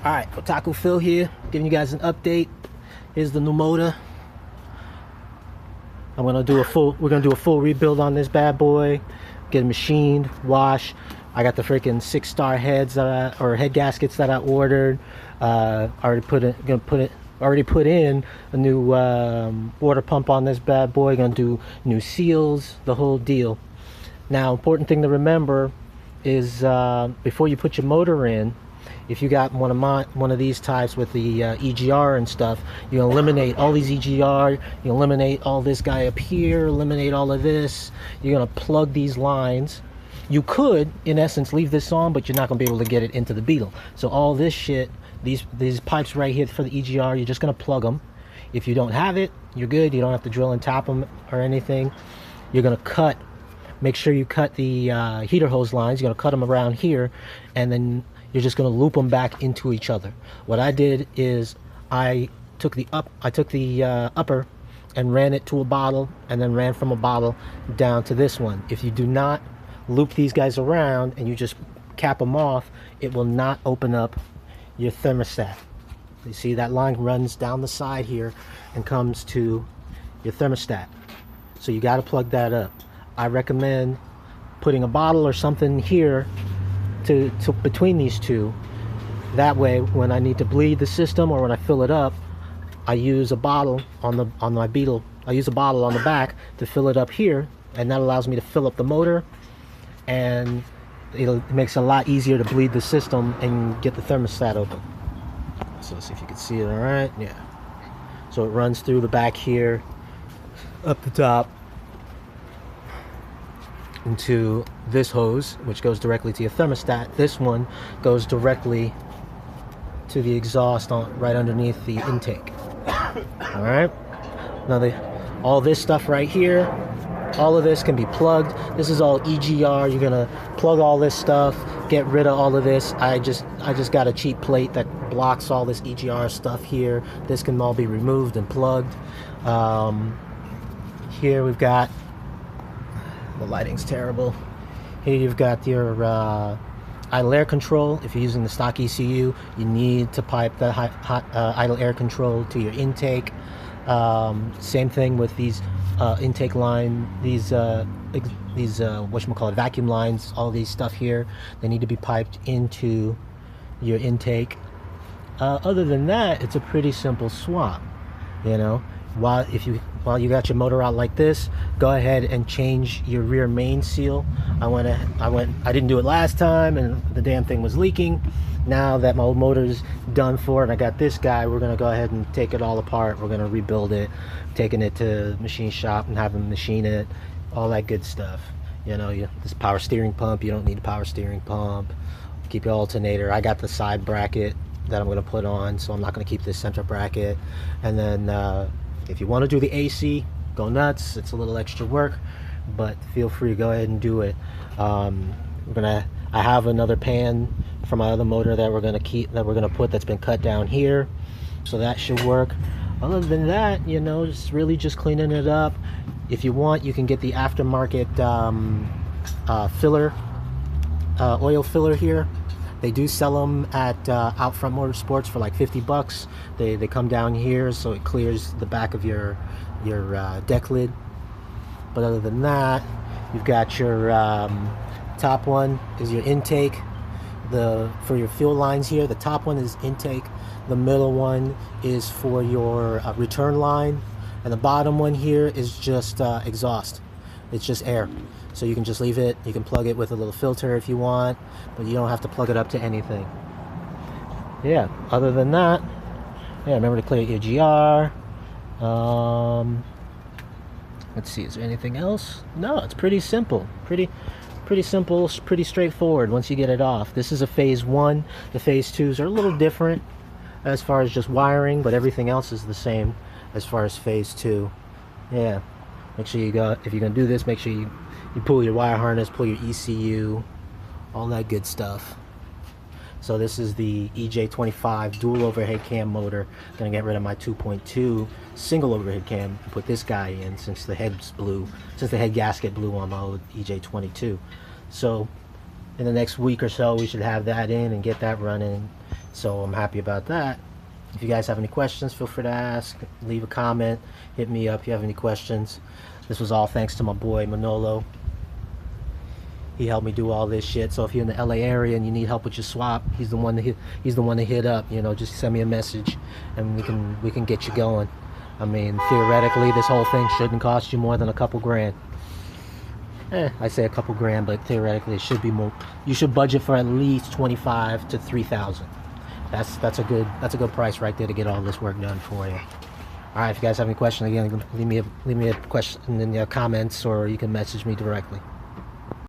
Alright, Otaku Phil here, giving you guys an update. Here's the new motor. We're gonna do a full rebuild on this bad boy. Get it machined, wash. I got the freaking 6-star heads head gaskets that I ordered. Already put in a new water pump on this bad boy. Gonna do new seals, the whole deal. Now, important thing to remember is before you put your motor in, if you got one of these types with the EGR and stuff, you eliminate all these EGR, you eliminate all this guy up here, eliminate all of this. You're gonna plug these lines. You could, in essence, leave this on, but you're not gonna be able to get it into the Beetle. So all this shit, these pipes right here for the EGR, you're just gonna plug them. If you don't have it, you're good. You don't have to drill and tap them or anything. You're gonna cut. Make sure you cut the heater hose lines. You're gonna cut them around here, and then you're just going to loop them back into each other. What I did is I took the upper and ran it to a bottle, and then ran from a bottle down to this one. If you do not loop these guys around and you just cap them off, it will not open up your thermostat. You see that line runs down the side here and comes to your thermostat. So you got to plug that up. I recommend putting a bottle or something here to between these two. That way, when I need to bleed the system or when I fill it up, I use a bottle on my Beetle. I use a bottle on the back to fill it up here, and that allows me to fill up the motor, and it makes it a lot easier to bleed the system and get the thermostat open. So let's see if you can see it. All right, yeah. So it runs through the back here, up the top, into this hose, which goes directly to your thermostat. This one goes directly to the exhaust right underneath the intake. All right. Now all this stuff right here, all of this can be plugged. This is all EGR. You're gonna plug all this stuff, get rid of all of this. I just got a cheap plate that blocks all this EGR stuff here. This can all be removed and plugged. Here we've got, the lighting's terrible. Here you've got your idle air control. If you're using the stock ECU, you need to pipe the hot idle air control to your intake. Same thing with these intake line, these whatchamacallit, vacuum lines, all these stuff here. They need to be piped into your intake. Other than that, it's a pretty simple swap, you know. While you got your motor out like this, go ahead and change your rear main seal. I didn't do it last time, and the damn thing was leaking. Now that my old motor's done for and I got this guy, we're gonna go ahead and take it all apart. We're gonna rebuild it, taking it to the machine shop and have them machine it, all that good stuff. You know, this power steering pump, you don't need a power steering pump. Keep your alternator. I got the side bracket that I'm gonna put on, so I'm not gonna keep this center bracket. And then if you want to do the AC, go nuts. It's a little extra work, but feel free to go ahead and do it. I have another pan from my other motor that we're gonna put, that's been cut down here, so that should work. Other than that, you know, it's really just cleaning it up. If you want, you can get the aftermarket filler, oil filler here. They do sell them at Outfront Motorsports for like 50 bucks. They come down here, so it clears the back of your deck lid. But other than that, you've got your top one is your intake. For your fuel lines here, the top one is intake. The middle one is for your return line, and the bottom one here is just exhaust. It's just air. So you can just leave it. You can plug it with a little filter if you want, but you don't have to plug it up to anything. Yeah, other than that, yeah, remember to clear your GR. Let's see, is there anything else? No, it's pretty simple. Pretty simple, pretty straightforward once you get it off. This is a phase 1. The phase 2s are a little different as far as just wiring, but everything else is the same as far as phase 2. Yeah, make sure if you're gonna do this, make sure you pull your wire harness, pull your ECU, all that good stuff. So this is the EJ25 dual overhead cam motor. Gonna get rid of my 2.2 single overhead cam and put this guy in, since the head gasket blew on my old EJ22. So in the next week or so, we should have that in and get that running, So I'm happy about that. If you guys have any questions, feel free to ask, leave a comment, hit me up if you have any questions. This was all thanks to my boy Manolo. He helped me do all this shit. So if you're in the LA area and you need help with your swap, he's the one to hit up. You know, just send me a message and we can get you going. I mean, theoretically, this whole thing shouldn't cost you more than a couple grand. I say a couple grand, but theoretically it should be more. You should budget for at least 25 to 3,000. That's a good price right there to get all this work done for you. All right, if you guys have any questions, again, leave me a question in the comments, or you can message me directly.